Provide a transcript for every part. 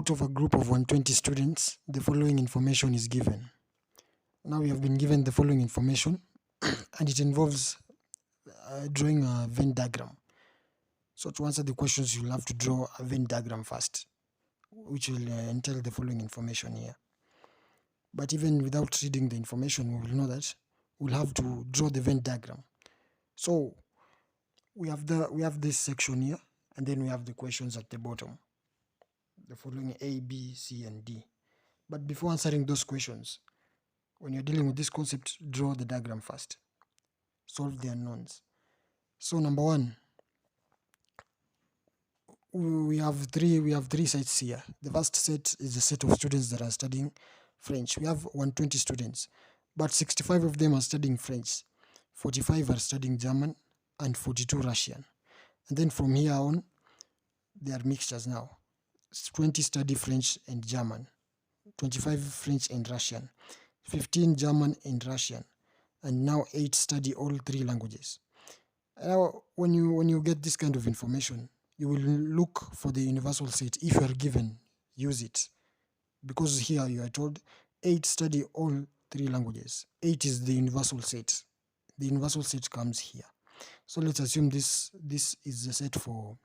out of a group of 120 students, the following information is given. Now we have been given the following information and it involves drawing a Venn diagram. So to answer the questions, you'll have to draw a Venn diagram first, which will entail the following information here. But even without reading the information, we will know that we'll have to draw the Venn diagram. So we have this section here, and then we have the questions at the bottom, the following A, B, C, and D. But before answering those questions, when you're dealing with this concept, draw the diagram first. Solve the unknowns. So number one, we have three sets here. The first set is the set of students that are studying French. We have 120 students, but 65 of them are studying French, 45 are studying German, and 42 Russian. And then from here on, they are mixtures now. 20 study French and German, 25 French and Russian, 15 German and Russian, and now 8 study all 3 languages. Now, when you get this kind of information, you will look for the universal set. If you are given, use it. Because here you are told 8 study all 3 languages. 8 is the universal set. The universal set comes here. So let's assume this is the set for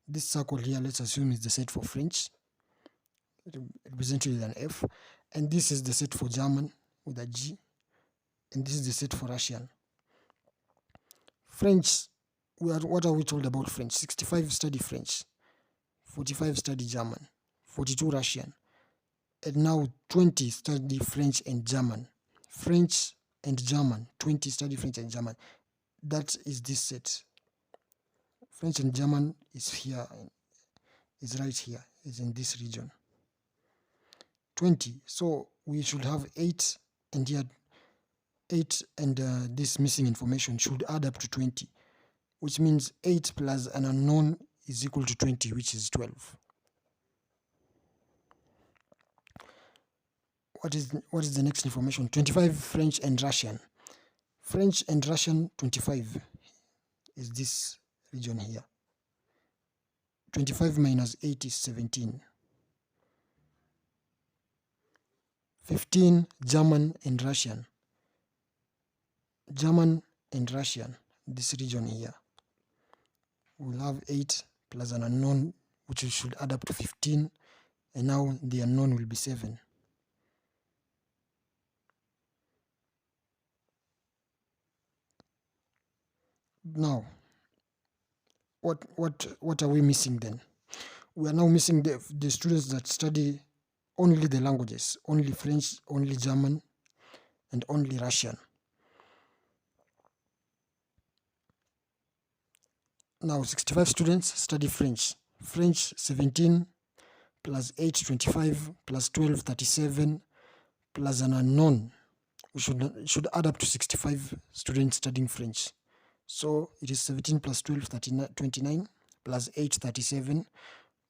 this circle here. Let's assume is the set for French, represented with an F, and this is the set for German with a G, and this is the set for Russian. French, what are we told about French? 65 study French, 45 study German, 42 Russian, and now 20 study French and German. French and German, 20 study French and German. That is this set. French and German is here, is right here, is in this region. 20, so we should have 8, and here 8 and this missing information should add up to 20, which means 8 plus an unknown is equal to 20, which is 12. What is the next information? 25 French and Russian. French and Russian 25 is this region here. 25 minus 8 is 17. 15 German and Russian. German and Russian, this region here. We'll have 8 plus an unknown, which should add up to 15, and now the unknown will be 7. Now, what are we missing then? We are now missing the students that study only the languages, only French, only German, and only Russian. Now 65 students study French. French 17 plus 8 25 plus 12 37 plus an unknown. We should add up to 65 students studying French. So it is 17 plus 12 29 plus 8 37,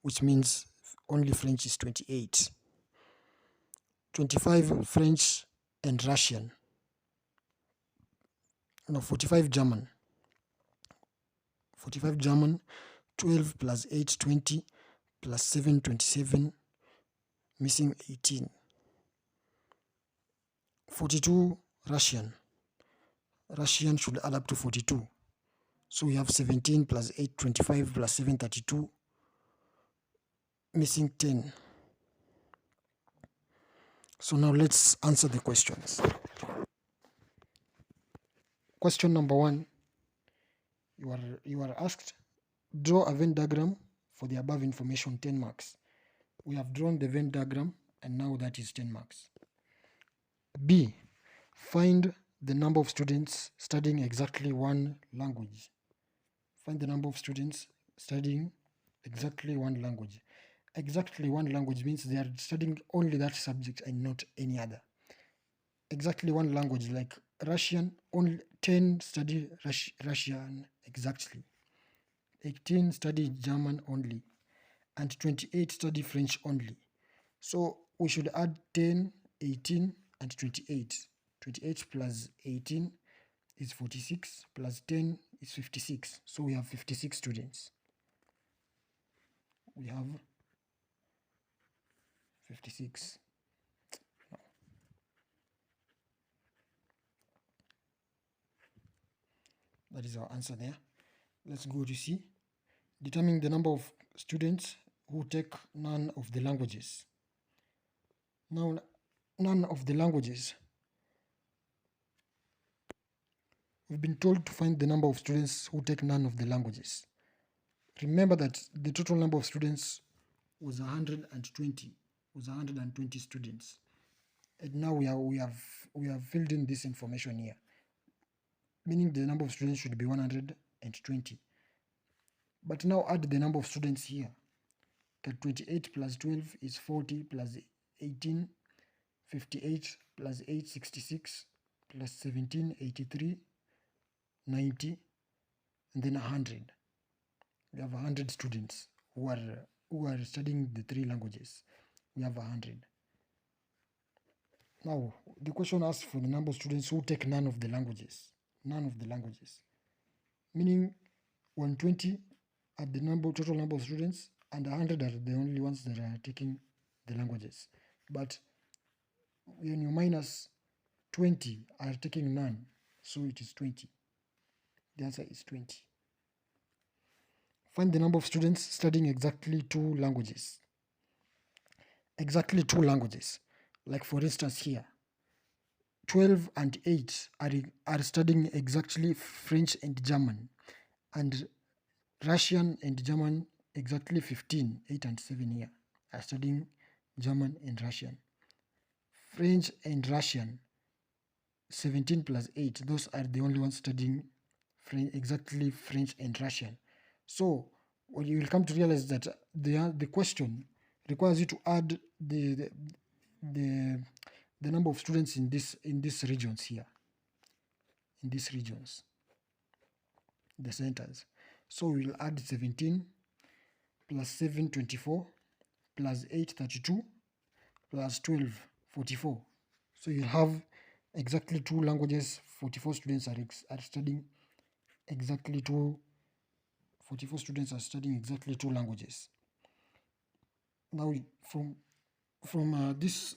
which means only French is 28. 25 French and Russian. No, 45 German. 45 German, 12 plus 8 20 plus 7 27, missing 18. 42 Russian. Russian should add up to 42. So we have 17 plus 8 25 plus 7 32, missing 10. So now let's answer the questions. Question number 1, you are asked, draw a Venn diagram for the above information, 10 marks. We have drawn the Venn diagram, and now that is 10 marks. B, find the number of students studying exactly one language. Find the number of students studying exactly one language. Exactly one language means they are studying only that subject and not any other. Exactly one language, like Russian, only 10 study Russian exactly. 18 study German only, and 28 study French only. So we should add 10, 18, and 28. 28 plus 18 is 46, plus 10 is 56. So we have 56 students. We have 56. No. That is our answer there. Let's go to C. Determine the number of students who take none of the languages. Now, none of the languages. We've been told to find the number of students who take none of the languages. Remember that the total number of students was 120. Was 120 students. And now we have filled in this information here, meaning the number of students should be 120. But now add the number of students here. 28 plus 12 is 40 plus 18, 58 plus 8, 66 plus 17, 83, 90, and then 100. We have 100 students who are studying the 3 languages. We have 100. Now, the question asks for the number of students who take none of the languages. None of the languages. Meaning 120 are the total number of students, and 100 are the only ones that are taking the languages. But when you minus 20 are taking none, so it is 20. The answer is 20. Find the number of students studying exactly 2 languages. Exactly 2 languages. Like for instance here, 12 and 8 are studying exactly French and German, and Russian and German exactly 15, 8 and 7 here are studying German and Russian. French and Russian, 17 plus 8, those are the only ones studying exactly French and Russian. So what you will come to realize that the question requires you to add the number of students in these regions here, in these regions, the centers. So we will add 17 plus 7, 24, plus 8, 32, plus 12, 44. So you have exactly 2 languages. 44 students are studying exactly 44 students are studying exactly 2 languages. Now from this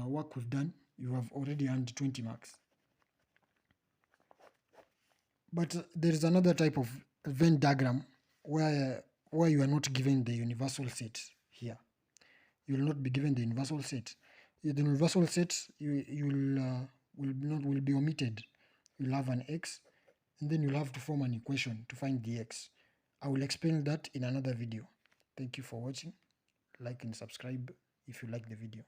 work we've done, you have already earned 20 marks. But there is another type of Venn diagram where you are not given the universal set here. You will not be given the universal set. The universal set will be omitted. You'll have an x, and then you'll have to form an equation to find the x. I will explain that in another video. Thank you for watching. Like and subscribe if you like the video.